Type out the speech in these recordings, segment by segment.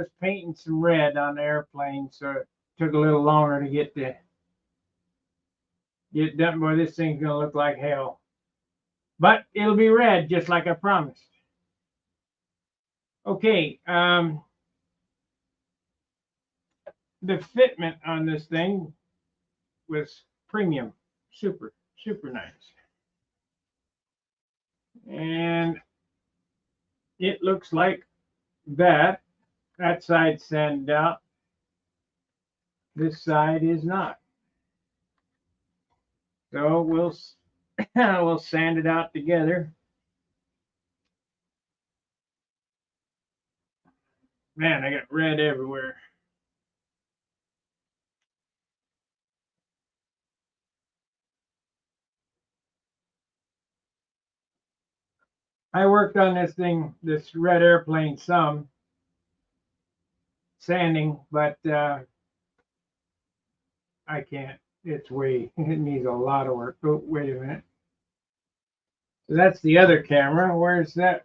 was painting some red on the airplane, so it took a little longer to get done. Boy, this thing's gonna look like hell. But it'll be red, just like I promised. Okay, the fitment on this thing was premium, super nice. And it looks like that side's sanded out, this side is not. So we'll we'll sand it out together. Man, I got red everywhere. I worked on this thing, this red airplane, some sanding, but I can't. It's it needs a lot of work. Oh, wait a minute. So that's the other camera. Where's that?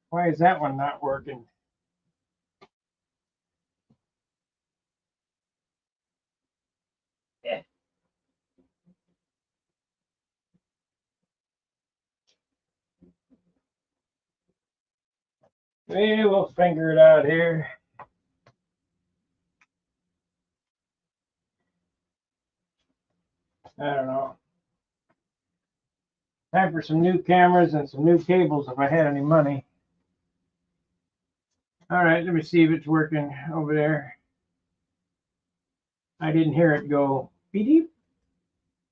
Why is that one not working? Yeah. We'll figure it out here. I don't know. Time for some new cameras and some new cables if I had any money. All right, let me see if it's working over there. I didn't hear it go beep.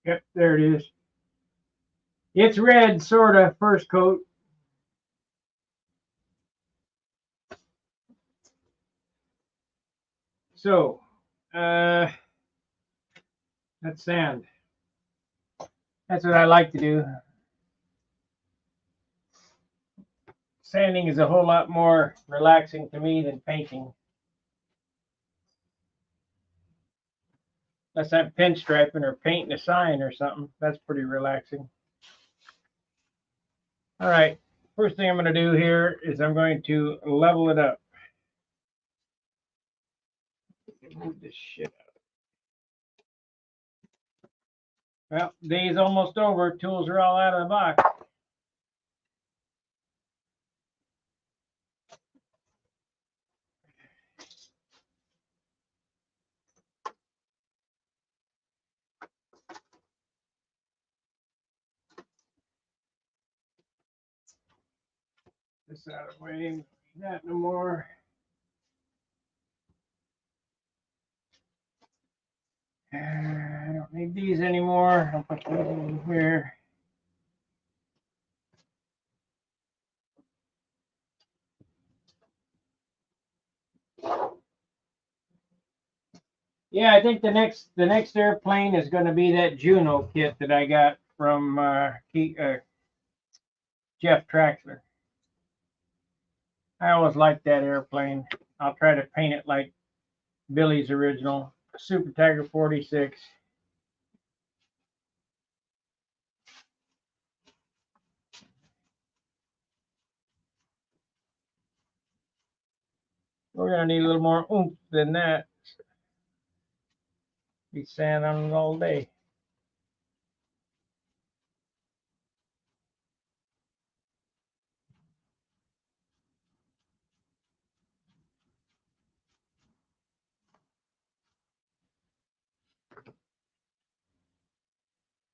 Yep, there it is. It's red, sort of, first coat. So, that's sand. That's what I like to do. Sanding is a whole lot more relaxing to me than painting. Unless I'm pinstriping or painting a sign or something. That's pretty relaxing. All right, first thing I'm going to do here is I'm going to level it up. Move this shit out. Well, day's almost over. Tools are all out of the box. This out of the way. That no more. I don't need these anymore. I'll put those in here. Yeah, I think the next airplane is going to be that Juno kit that I got from Jeff Traxler. I always liked that airplane. I'll try to paint it like Billy's original Super Tiger 46. We're going to need a little more oomph than that. Be sand on it all day.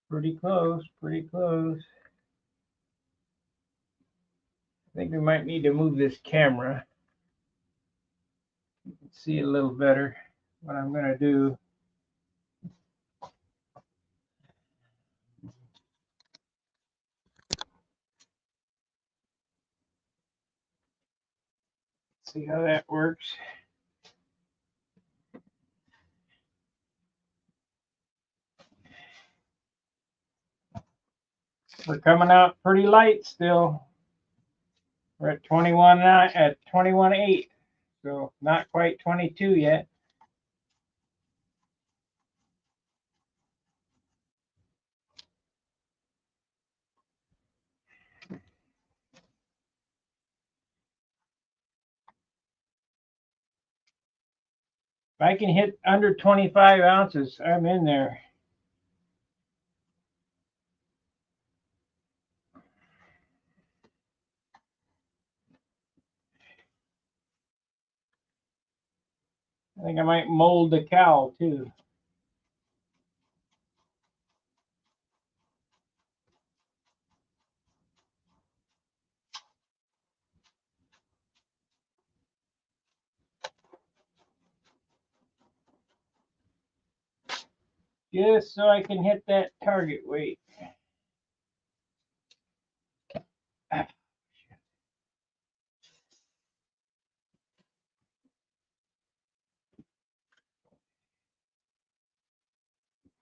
Pretty close, pretty close. I think we might need to move this camera. You can see a little better what I'm going to do. See how that works. We're coming out pretty light still. We're at 21.8, so not quite 22 yet. If I can hit under 25 ounces, I'm in there. I think I might mold the cowl too. Just so I can hit that target weight.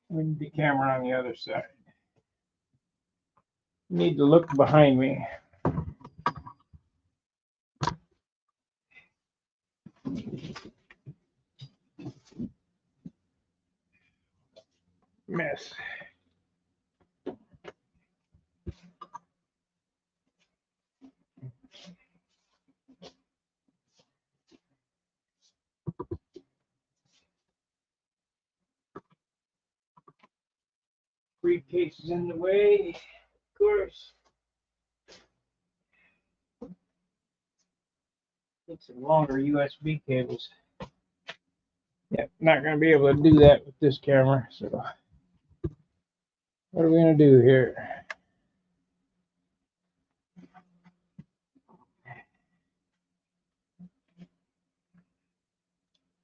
We need the camera on the other side. Need to look behind me. Mess. Briefcase is in the way, of course. Need some longer USB cables. Yep, not going to be able to do that with this camera. So, what are we going to do here?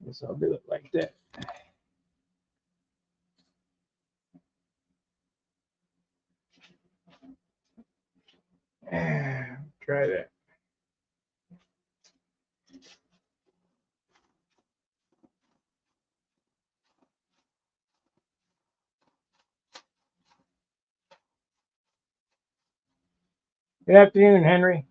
Guess I'll do it like that. Try that. Good afternoon, Henry.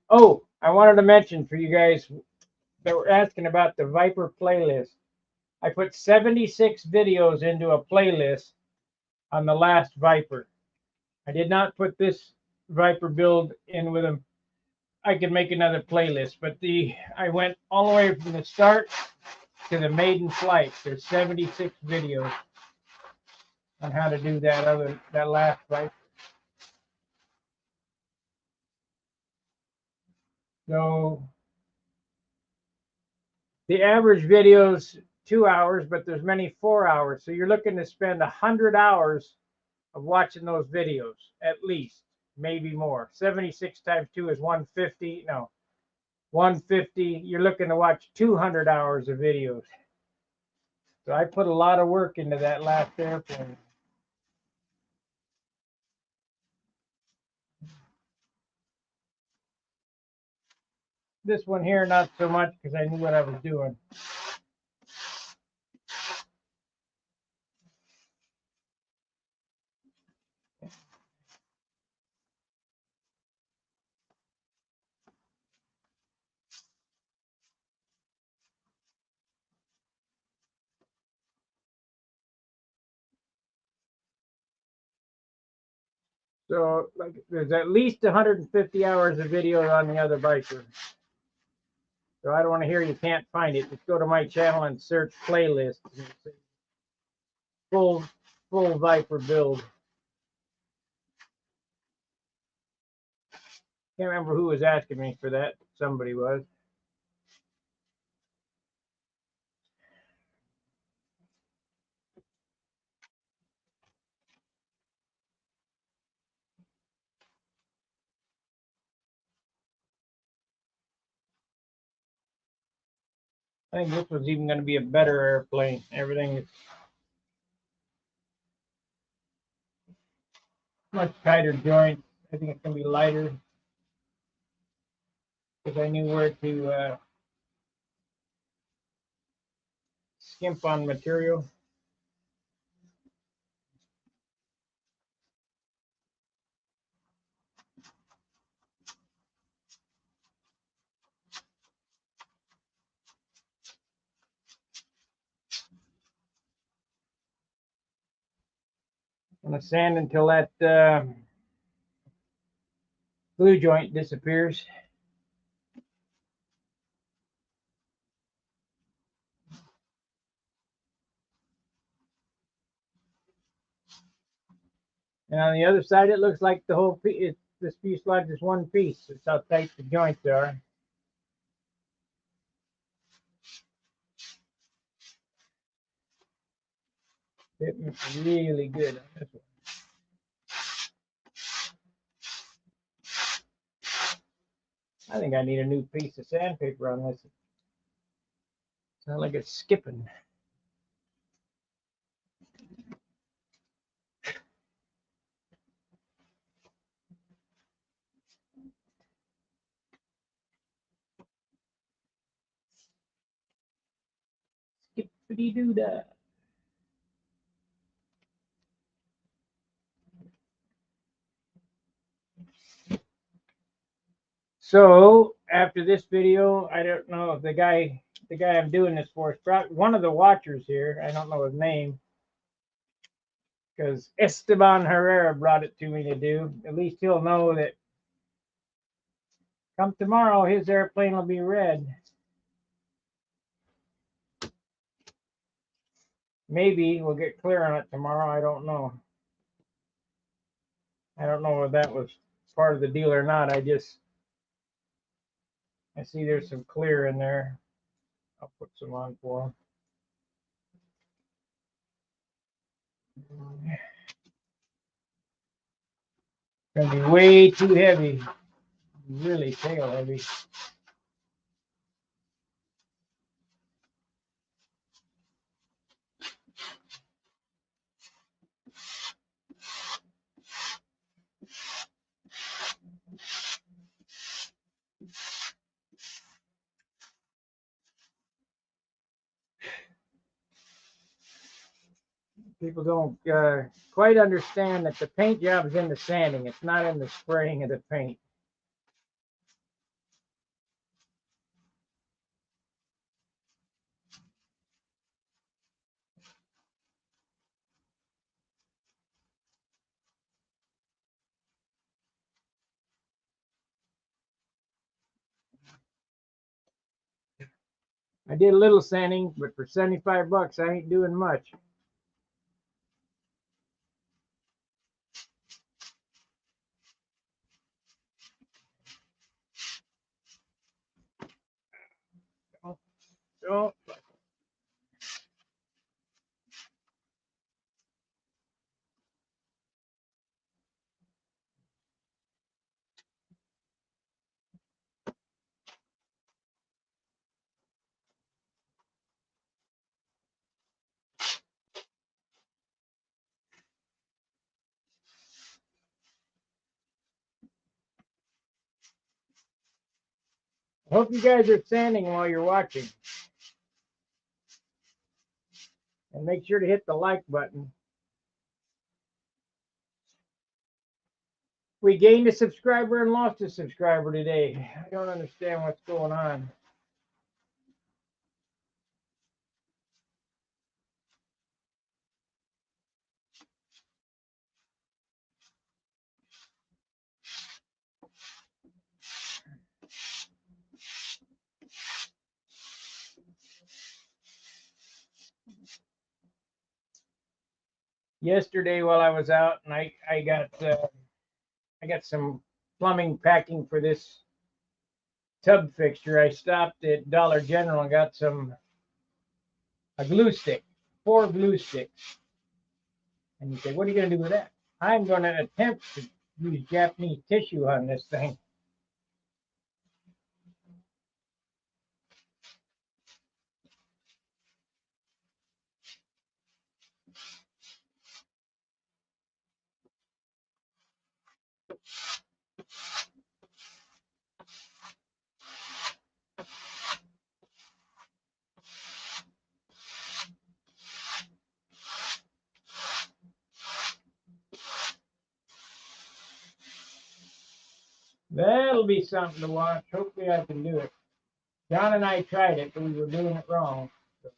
Oh, I wanted to mention for you guys that were asking about the Viper playlist. I put 76 videos into a playlist on the last Viper. I did not put this Viper build in with them. I could make another playlist, but I went all the way from the start to the maiden flight. There's 76 videos on how to do that last Viper. So the average video's 2 hours, but there's many 4 hours. So you're looking to spend 100 hours of watching those videos, at least, maybe more. 76 times 2 is 150. No, 150. You're looking to watch 200 hours of videos. So I put a lot of work into that last airplane. This one here, not so much because I knew what I was doing. So like, there's at least 150 hours of video on the other Viper. So I don't want to hear you can't find it. Just go to my channel and search playlist. Full Viper build. Can't remember who was asking me for that. Somebody was. I think this was even going to be a better airplane. Everything is much tighter joints. I think it's going to be lighter because I knew where to skimp on material. I'm going to sand until that glue joint disappears. And on the other side, it looks like the whole piece, this fuselage is one piece. That's how tight the joints are. Fitting really good on this one. I think I need a new piece of sandpaper on this. Sounds like it's skipping. Skippity doo dah. So after this video, I don't know if the guy I'm doing this for is probably one of the watchers here. I don't know his name because Esteban Herrera brought it to me to do. At least he'll know that come tomorrow, his airplane will be red. Maybe we'll get clear on it tomorrow. I don't know. I don't know if that was part of the deal or not. I see there's some clear in there. I'll put some on for him. Gonna be way too heavy. Really tail heavy. People don't quite understand that the paint job is in the sanding. It's not in the spraying of the paint. I did a little sanding, but for 75 bucks, I ain't doing much. Don't. I hope you guys are sanding while you're watching. And make sure to hit the like button. We gained a subscriber and lost a subscriber today. I don't understand what's going on. Yesterday while I was out, and I got some plumbing packing for this tub fixture. I stopped at Dollar General and got a glue stick, 4 glue sticks. And you say, what are you going to do with that? I'm going to attempt to use Japanese tissue on this thing. That'll be something to watch. Hopefully I can do it. John and I tried it, but we were doing it wrong. So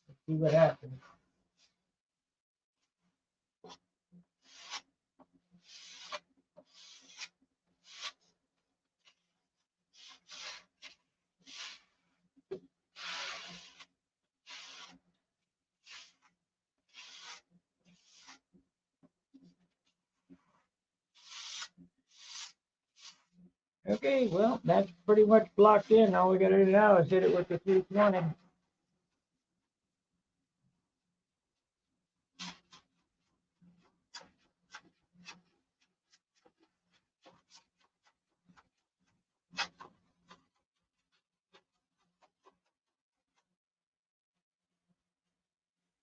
let's see what happens. Okay, well, that's pretty much blocked in. All we got to do now is hit it with the 320.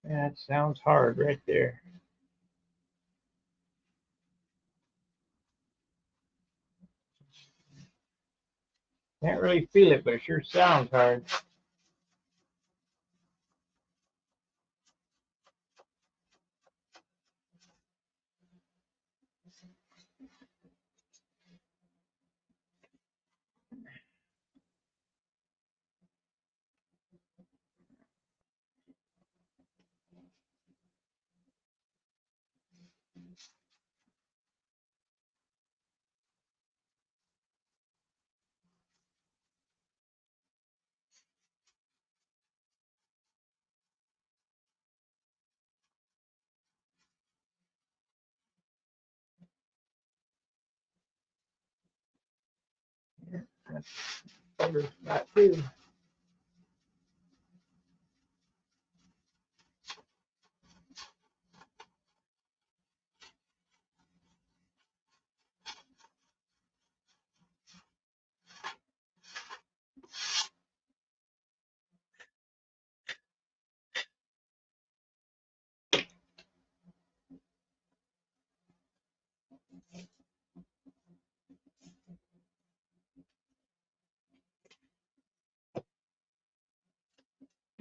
That sounds hard right there. Can't really feel it, but it sure sounds hard. That's better spot too.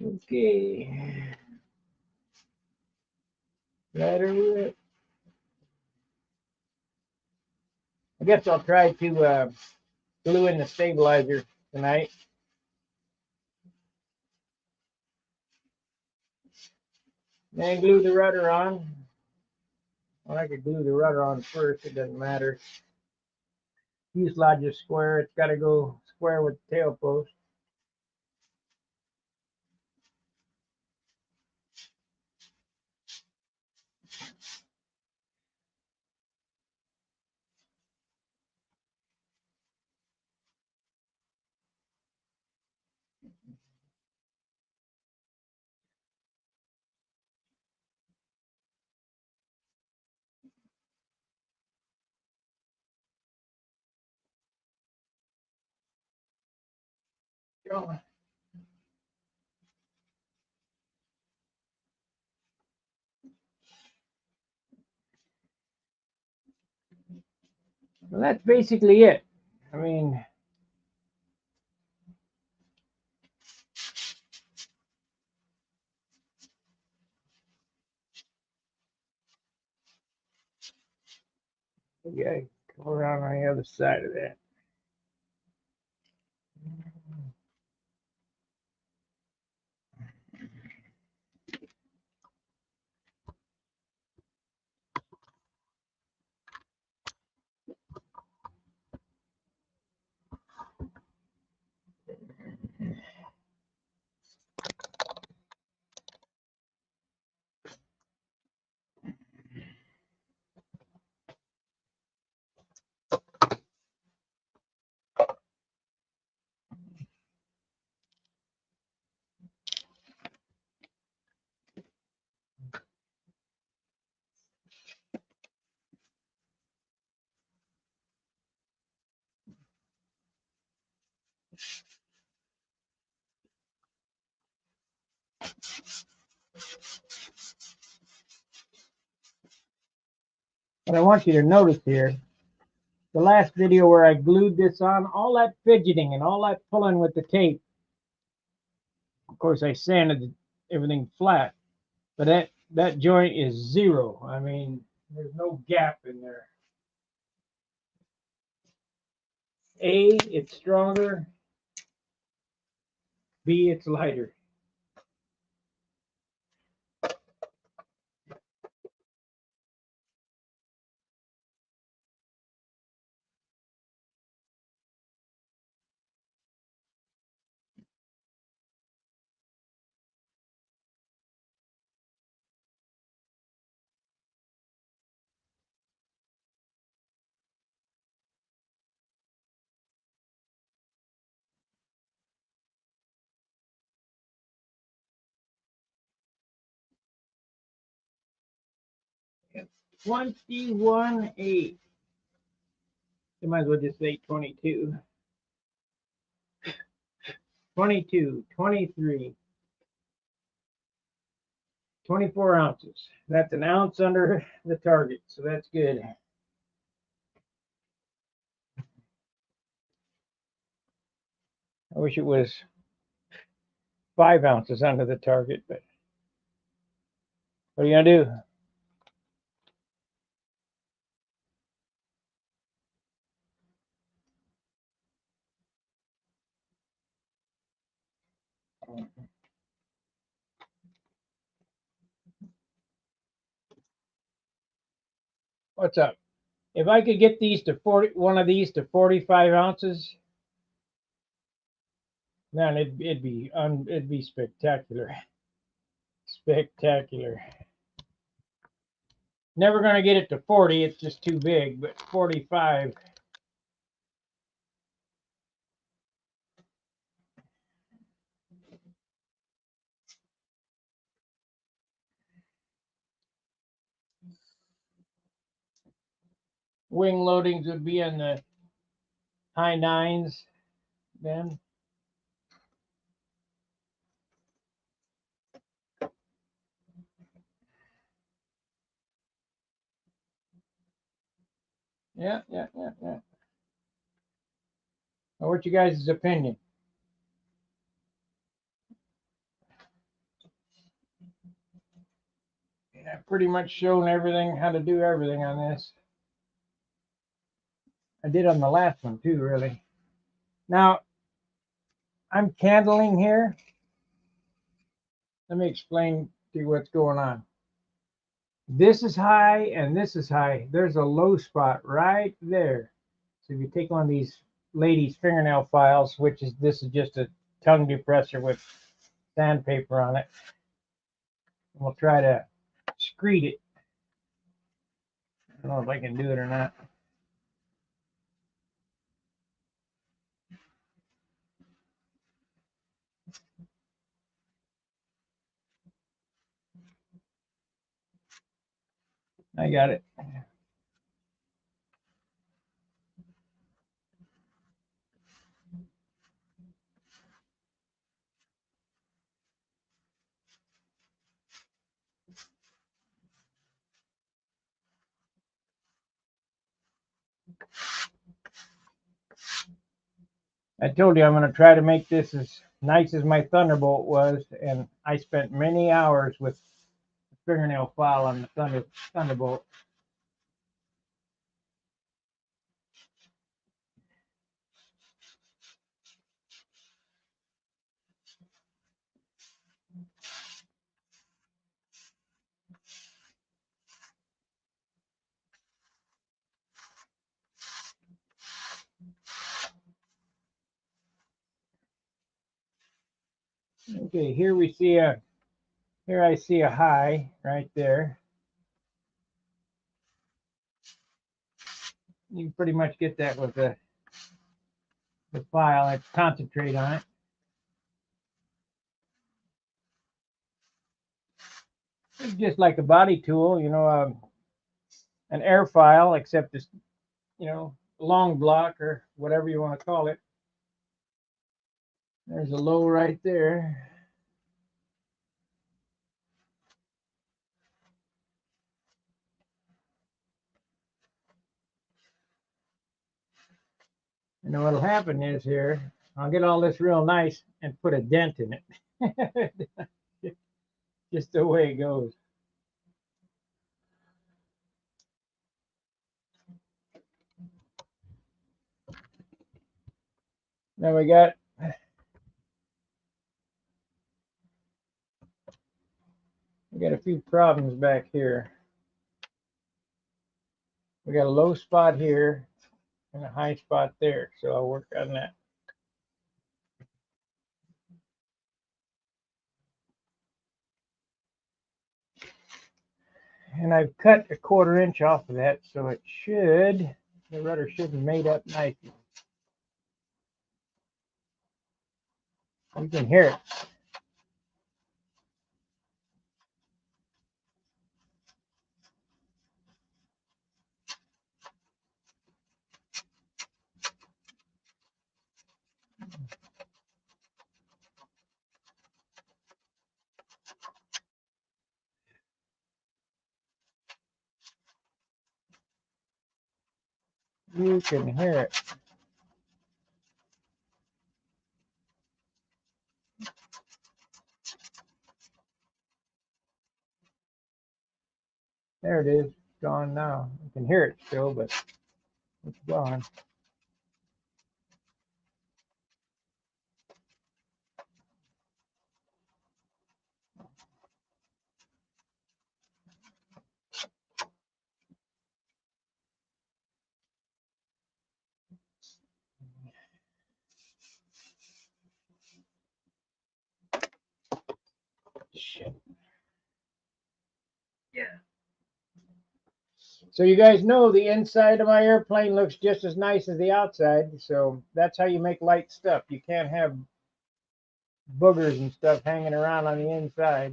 Okay. Better with. I guess I'll try to glue in the stabilizer tonight. Then glue the rudder on. Well, I could glue the rudder on first. It doesn't matter. Fuselage is square. It's got to go square with the tail post. Well, that's basically it. I mean, we gotta go around on the other side of that. What I want you to notice here, the last video where I glued this on, all that fidgeting and all that pulling with the tape, of course I sanded everything flat, but that joint is zero. I mean, there's no gap in there. A, it's stronger. B, it's lighter. 21.8. You might as well just say 22. 22, 23, 24 ounces. That's an ounce under the target, so that's good. I wish it was 5 ounces under the target, but what are you gonna do? What's up? If I could get these to 40, one of these to 45 ounces, man, it'd be spectacular. Spectacular. Never gonna get it to 40, it's just too big, but 45. Wing loadings would be in the high 9s then. Yeah. Well, what's your guys' opinion? I've pretty much shown everything, how to do everything on this. I did on the last one too, really. Now, I'm candling here. Let me explain to you what's going on. This is high and this is high. There's a low spot right there. So if you take one of these ladies' fingernail files, this is just a tongue depressor with sandpaper on it. We'll try to screed it. I don't know if I can do it or not. I got it. I told you I'm going to try to make this as nice as my Thunderbolt was, and I spent many hours with the fingernail file on the Thunderbolt. Okay, here I see a high right there. You can pretty much get that with the file. I concentrate on it. It's just like a body tool, an air file, except it's, long block or whatever you want to call it. There's a low right there. And then what'll happen is here, I'll get all this real nice and put a dent in it. Just the way it goes. Now we got a few problems back here. We got a low spot here and a high spot there, so I'll work on that. And I've cut a 1/4 inch off of that, so the rudder should have made up nicely. You can hear it. you can hear it. There it is. Gone now. You can hear it still, but it's gone. Shit. Yeah. So you guys know the inside of my airplane looks just as nice as the outside. So that's how you make light stuff. You can't have boogers and stuff hanging around on the inside.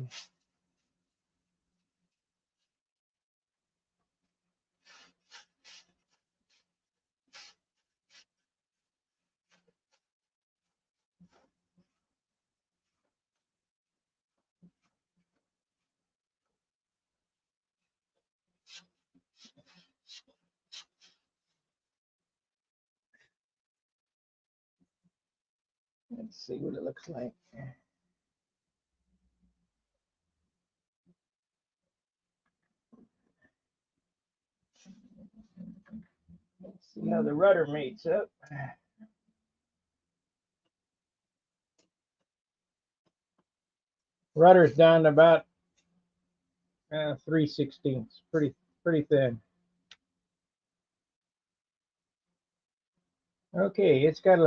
Let's see what it looks like. Let's see how the rudder mates up. Rudder's down to about 3/16. Pretty thin. Okay, it's got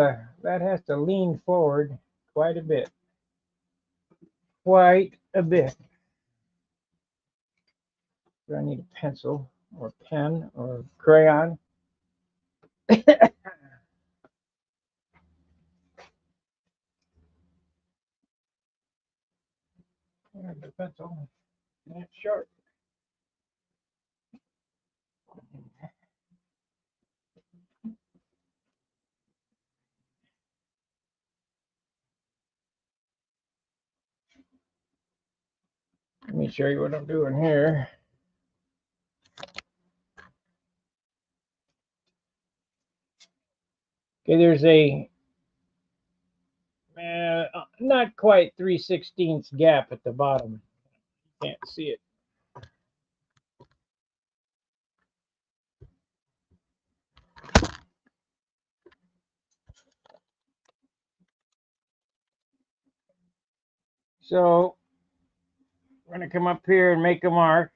that has to lean forward quite a bit. Quite a bit. Do I need a pencil or pen or crayon? There's the pencil. And it's sharp. Let me show you what I'm doing here. Okay, there's a not quite 3/16 gap at the bottom. Can't see it. So we're going to come up here and make a mark.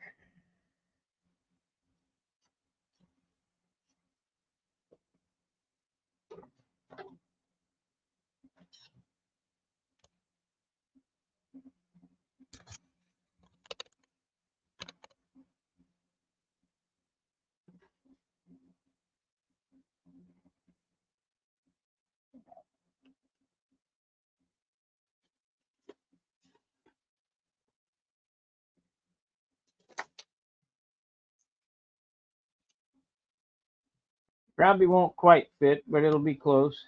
Probably won't quite fit, but it'll be close.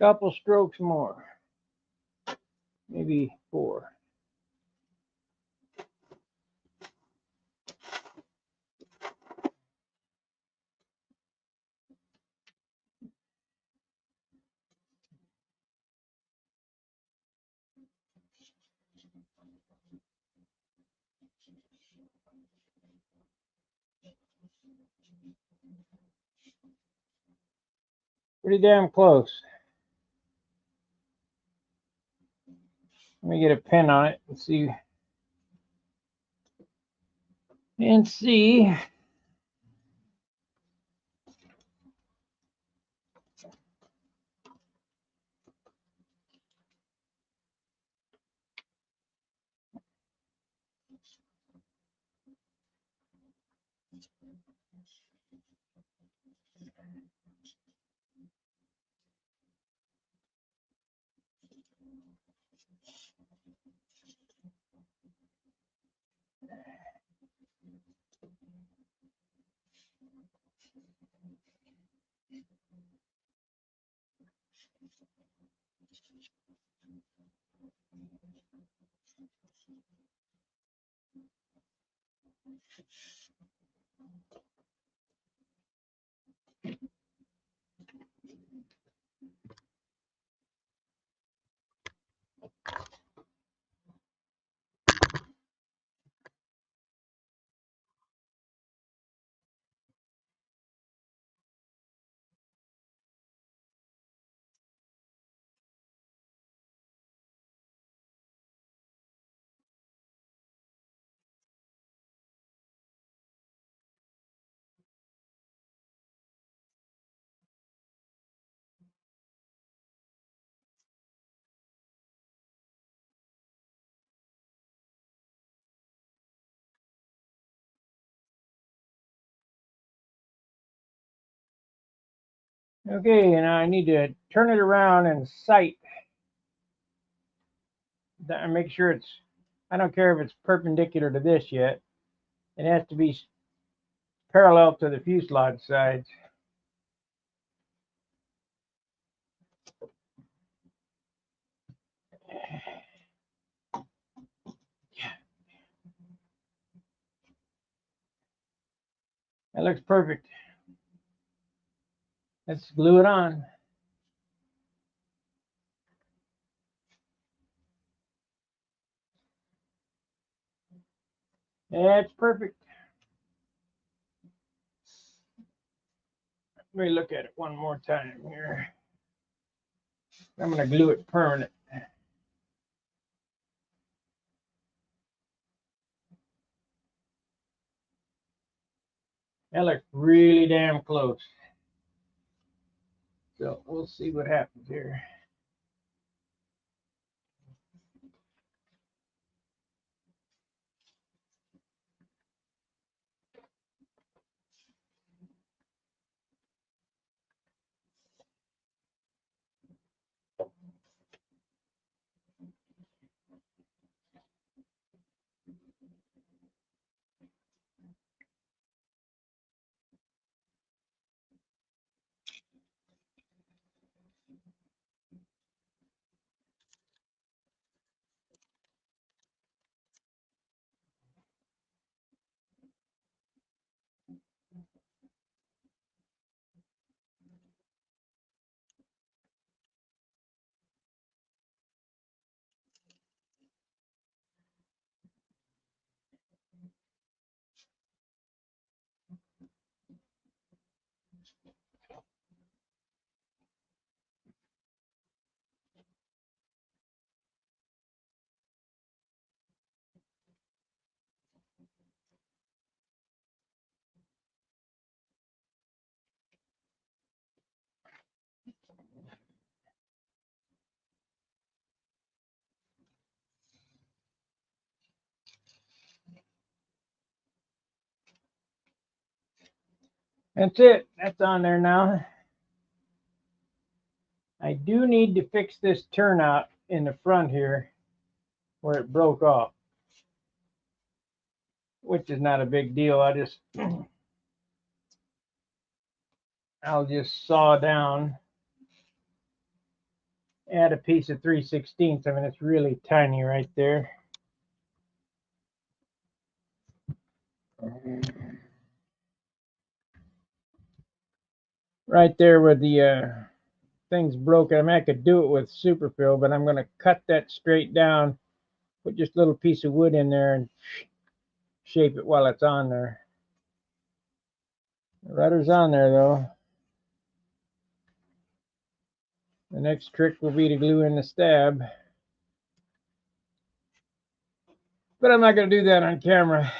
Couple strokes more, maybe 4. Pretty damn close. Let me get a pen on it and see. Okay, and I need to turn it around and sight and make sure it's, I don't care if it's perpendicular to this yet. It has to be parallel to the fuselage sides. That looks perfect. Let's glue it on. That's perfect. Let me look at it one more time here. I'm going to glue it permanent. That looks really damn close. So we'll see what happens here. That's it. That's on there now. I do need to fix this turnout in the front here where it broke off, which is not a big deal. I'll just saw down, add a piece of 3/16. I mean, it's really tiny right there. Right there where the thing's broken. I mean, I could do it with superfill, but I'm going to cut that straight down, put just a little piece of wood in there and shape it while it's on there. The rudder's on there though. The next trick will be to glue in the stab. But I'm not going to do that on camera.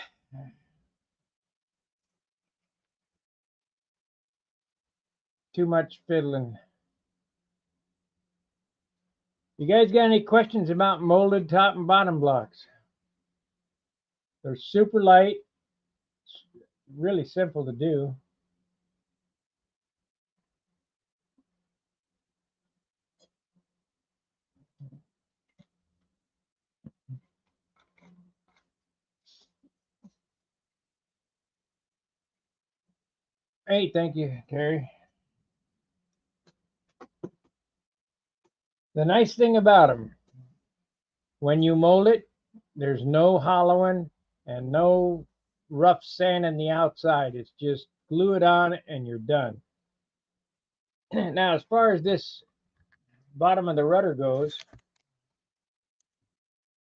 Too much fiddling. You guys got any questions about molded top and bottom blocks? They're super light, really simple to do. Hey, thank you, Terry. The nice thing about them, when you mold it, there's no hollowing and no rough sanding the outside. It's just glue it on and you're done. Now, as far as this bottom of the rudder goes,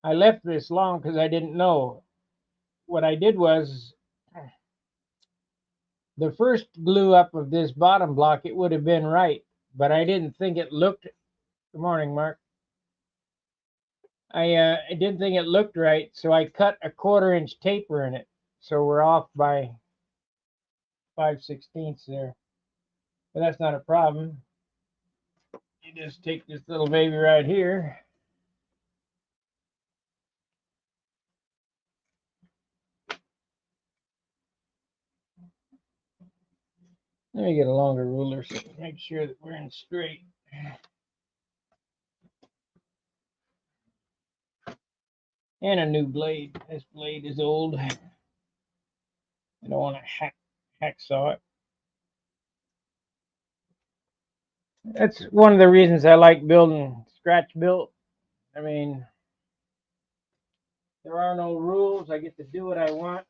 I left this long because I didn't know. What I did was the first glue up of this bottom block, it would have been right, but I didn't think it looked. Good morning, Mark. I didn't think it looked right, so I cut a 1/4-inch taper in it. So we're off by 5/16 there. But that's not a problem. You just take this little baby right here. Let me get a longer ruler so make sure that we're in straight. And a new blade. This blade is old. I don't want to hacksaw it. That's one of the reasons I like building scratch built. I mean, there are no rules. I get to do what I want.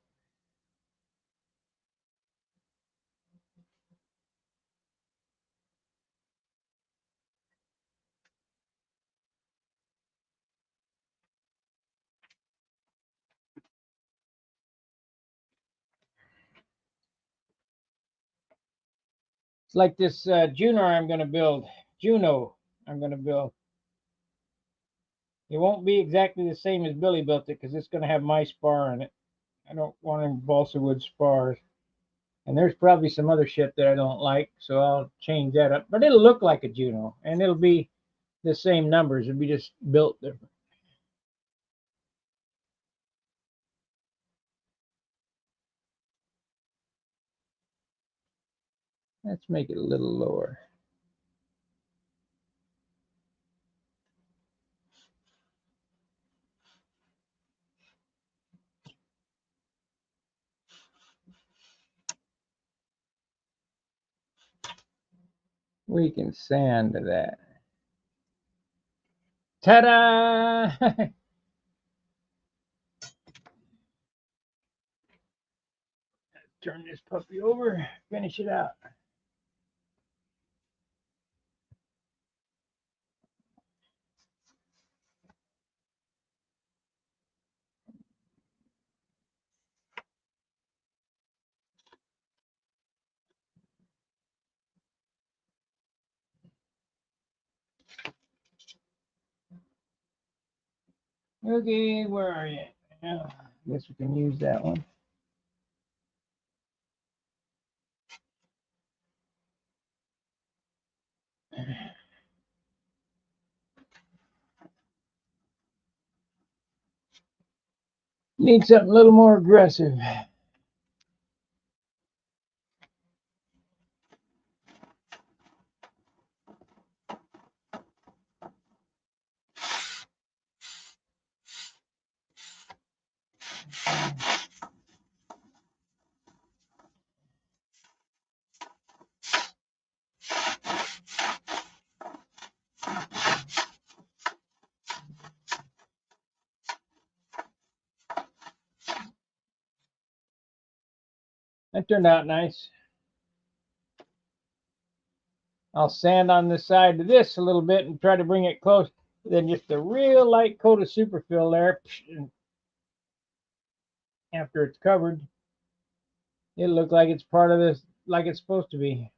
It's like this Juno I'm going to build. It won't be exactly the same as Billy built it because it's going to have my spar in it. I don't want any balsa wood spars. And there's probably some other shit that I don't like, so I'll change that up. But it'll look like a Juno, and it'll be the same numbers. It'll be just built different. Let's make it a little lower. We can sand that. Ta-da! Turn this puppy over, finish it out. Okay, where are you? Yeah, I guess we can use that one. Need something a little more aggressive. That turned out nice. I'll sand on the side of this a little bit and try to bring it close. Then just a real light coat of superfill there. And after it's covered, it'll look like it's part of this, like it's supposed to be.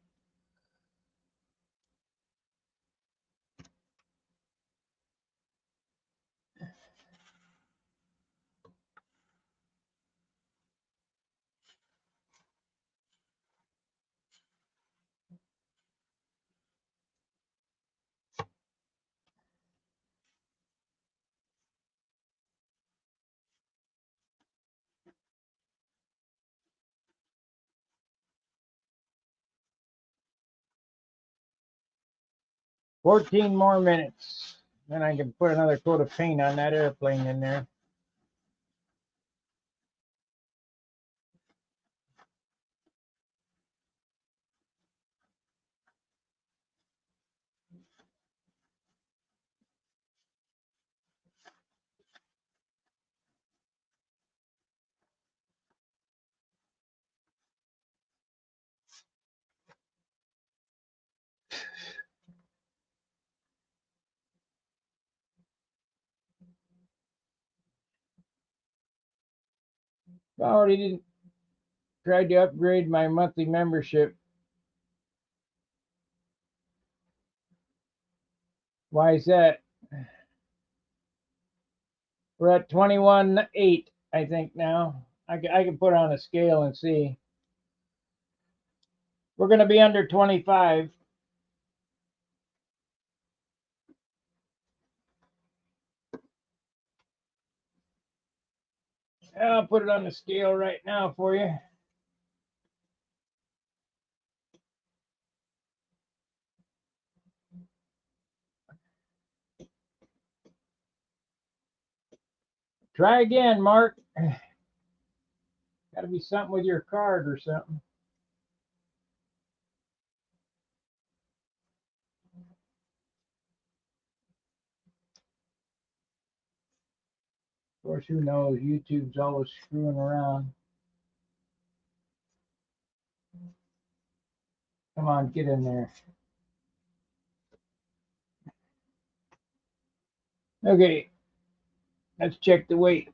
14 more minutes. Then I can put another coat of paint on that airplane in there. I already didn't try to upgrade my monthly membership. Why is that? We're at 21.8, I think now. I can put on a scale and see. We're going to be under 25. I'll put it on the scale right now for you. Try again, Mark. Got to be something with your card or something. Of course, who knows? YouTube's always screwing around. Come on, get in there. Okay, let's check the weight.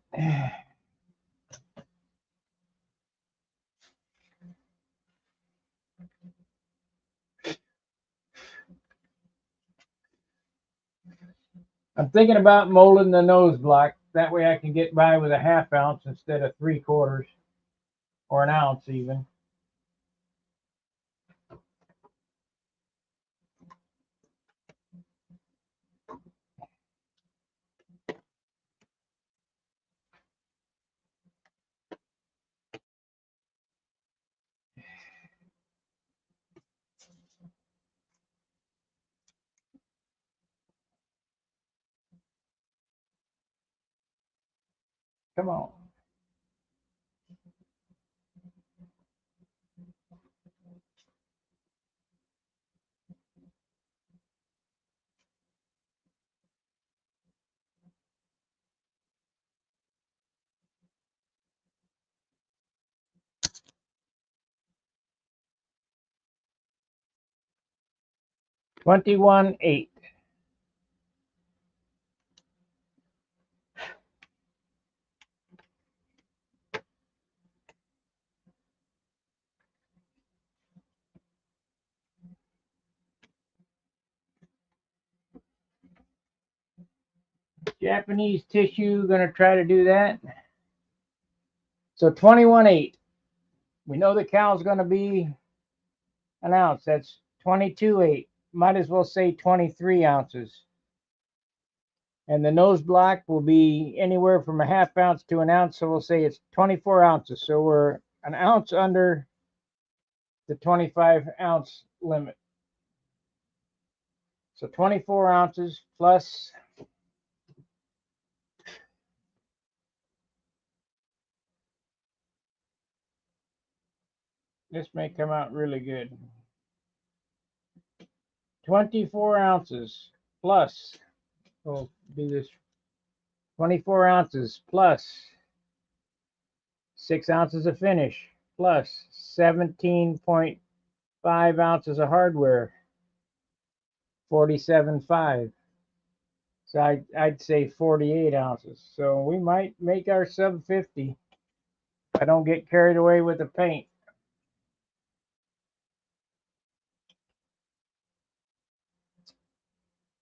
I'm thinking about molding the nose block. That way I can get by with a ½ ounce instead of 3/4 or an ounce even. Come on. $21.8. Japanese tissue, gonna try to do that. So 21.8. We know the cow's gonna be an ounce. That's 22.8. Might as well say 23 ounces. And the nose block will be anywhere from a ½ ounce to an ounce. So we'll say it's 24 ounces. So we're an ounce under the 25-ounce limit. So 24 ounces plus this may come out really good. 24 ounces plus, we'll do this, 24 ounces plus 6 ounces of finish plus 17.5 ounces of hardware, 47.5. So I'd say 48 ounces. So we might make our sub 50 if I don't get carried away with the paint.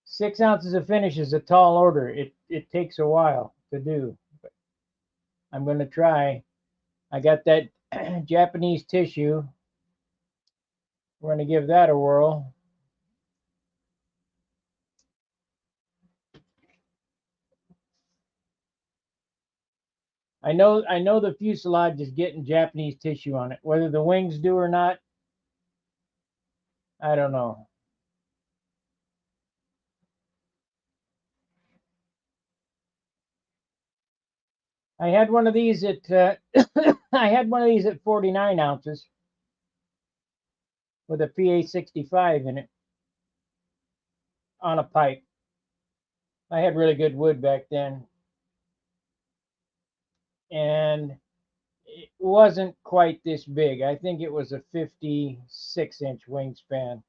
Six ounces of finish is a tall order. It takes a while to do. But I'm going to try. I got that Japanese tissue. We're going to give that a whirl. I know the fuselage is getting Japanese tissue on it. Whether the wings do or not, I don't know. I had one of these at I had one of these at 49 ounces with a PA 65 in it on a pipe. I had really good wood back then, and it wasn't quite this big. I think it was a 56-inch wingspan.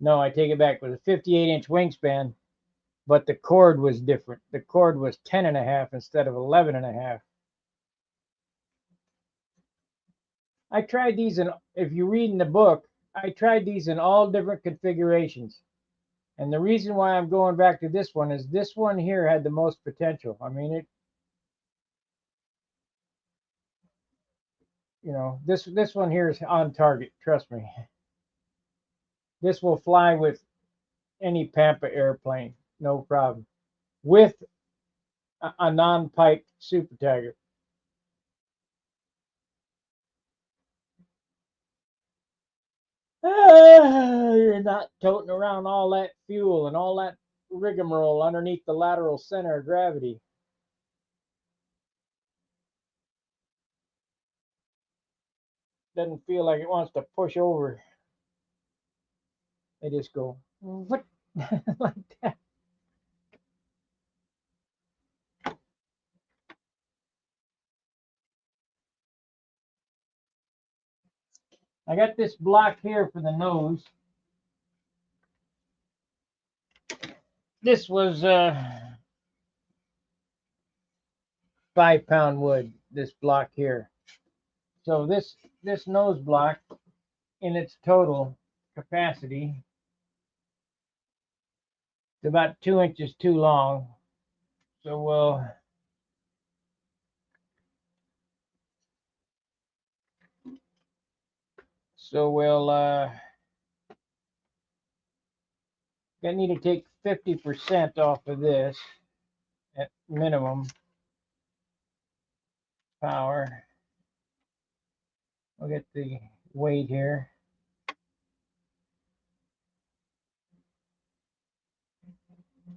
No, I take it back. It was a 58-inch wingspan, but the cord was different. The cord was 10 and a half instead of 11 and a half. I tried these in, if you read in the book, I tried these in all different configurations. And the reason why I'm going back to this one is this one here had the most potential. I mean, it, you know, this one here is on target. Trust me. This will fly with any Pampa airplane, no problem. With a non-piped Super Tiger. You're not toting around all that fuel and all that rigmarole underneath the lateral center of gravity. Doesn't feel like it wants to push over. They just go, what? Like that. I got this block here for the nose. This was 5-pound wood, this block here. So this nose block in its total capacity is about 2 inches too long. So we'll I need to take 50% off of this at minimum power. We'll get the weight here.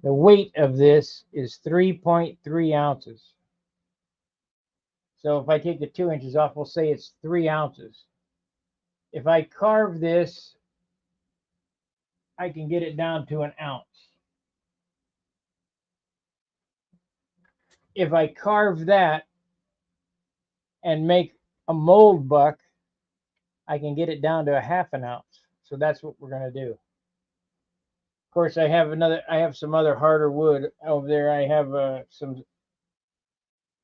The weight of this is 3.3 ounces. So if I take the 2 inches off, we'll say it's 3 ounces. If I carve this, I can get it down to an ounce. If I carve that and make a mold buck, I can get it down to a half an ounce. So that's what we're going to do. Of course, I have some other harder wood over there. I have some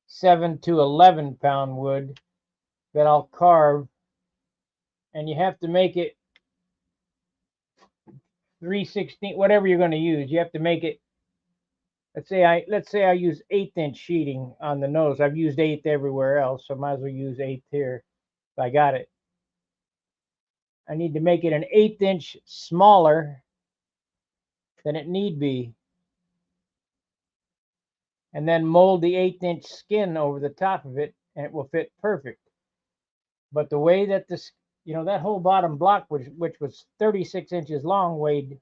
7 to 11 pound wood that I'll carve, and you have to make it 3/16, whatever you're going to use. You have to make it. Let's say I use 1/8 inch sheeting on the nose. I've used 1/8 everywhere else, so I might as well use 1/8 here if I got it. I need to make it an 1/8 inch smaller than it need be, and then mold the 1/8 inch skin over the top of it, and it will fit perfect. But the way that this, that whole bottom block, which was 36 inches long, weighed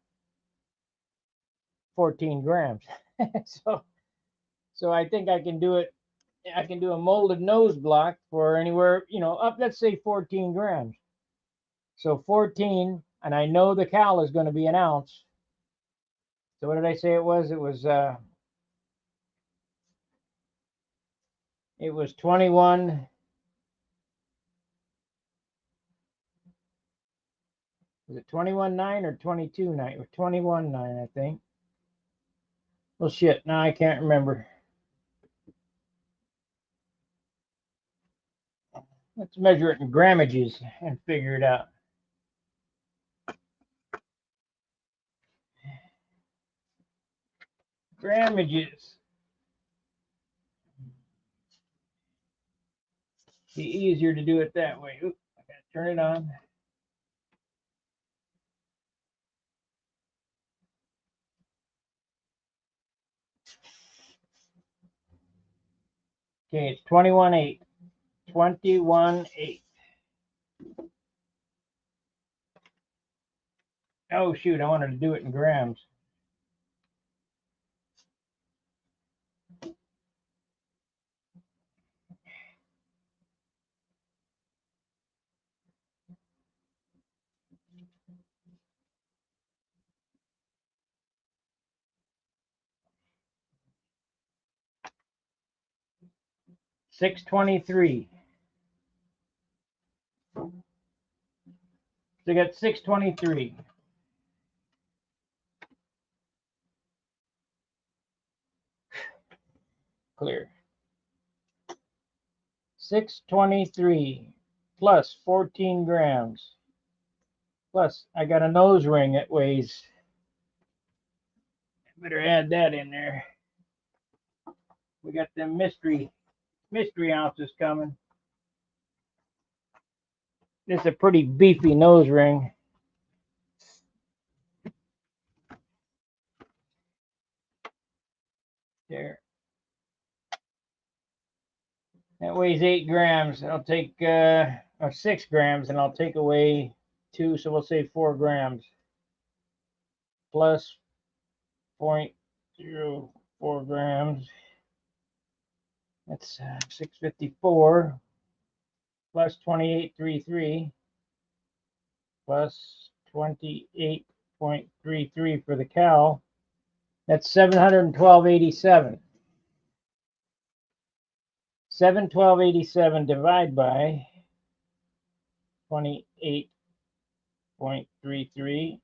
14 grams. so I think I can do it. I can do a molded nose block for anywhere, up, let's say 14 grams. So 14, and I know the cowl is going to be an ounce. So what did I say it was? It was 21. Was it 21.9 or 22.9? Or 21.9, I think. Well, shit, now I can't remember. Let's measure it in grammages and figure it out. Grammages. Be easier to do it that way. Oop, I gotta turn it on. Okay, it's 21.8. 21.8. Oh shoot, I wanted to do it in grams. 623. So I got 623. Clear. 623 plus 14 grams. Plus, I got a nose ring that weighs. Better add that in there. We got them mystery ounces coming. This is a pretty beefy nose ring. There. That weighs 8 grams. I'll take or 6 grams, and I'll take away 2, so we'll say 4 grams. Plus 0.04 grams. That's 654 plus 28.33 plus 28.33 for the cow. That's 712.87. 712.87 divided by 28.33.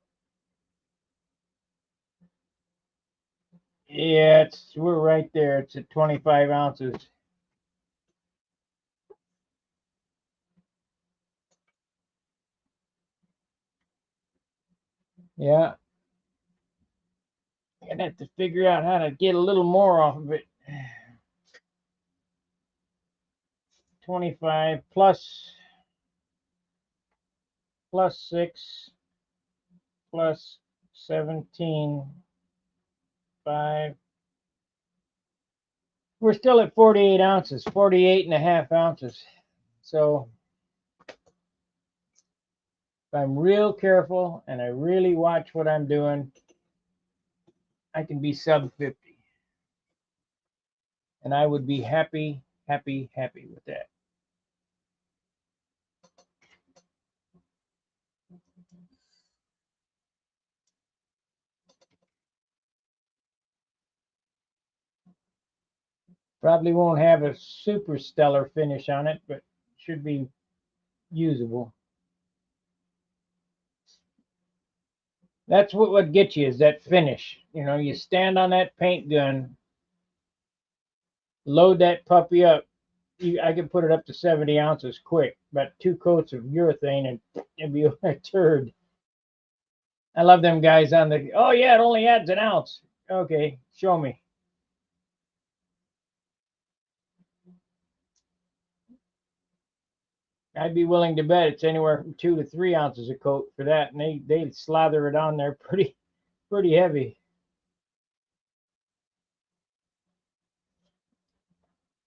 Yeah, we're right there. It's at 25 ounces. Yeah. I'm gonna have to figure out how to get a little more off of it. 25 plus 6 plus 17, 5. We're still at 48 ounces, 48.5 ounces. So if I'm real careful and I really watch what I'm doing, I can be sub 50. And I would be happy with that. Probably won't have a super stellar finish on it, but should be usable. That's what gets you, is that finish. You know, you stand on that paint gun, load that puppy up. I could put it up to 70 ounces quick, but 2 coats of urethane and it'd be a turd. I love them guys on the, oh yeah, it only adds an ounce. Okay, show me. I'd be willing to bet it's anywhere from 2 to 3 ounces a coat for that, and they slather it on there pretty heavy.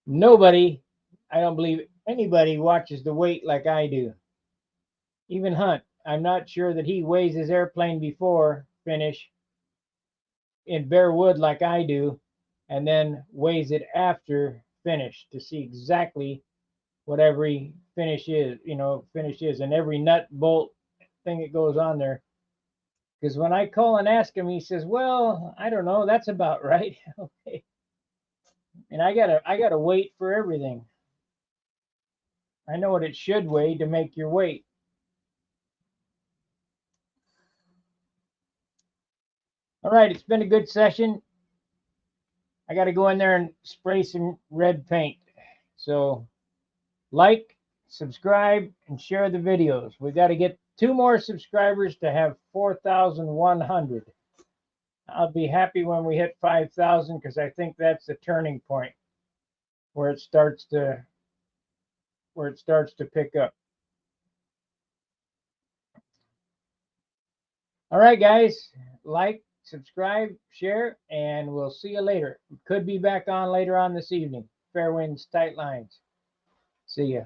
Nobody, I don't believe anybody watches the weight like I do. Even Hunt, I'm not sure that he weighs his airplane before finish in bare wood like I do, and then weighs it after finish to see exactly what every finish is, and every nut, bolt, thing that goes on there. Because when I call and ask him, he says, "Well, I don't know. That's about right." Okay. And I gotta wait for everything. I know what it should weigh to make your weight. All right, it's been a good session. I got to go in there and spray some red paint. So like, subscribe, and share the videos. We got to get 2 more subscribers to have 4,100. I'll be happy when we hit 5,000, because I think that's the turning point where it starts to pick up. All right, guys, like, subscribe, share, and we'll see you later. Could be back on later on this evening. Fair winds, tight lines. See ya.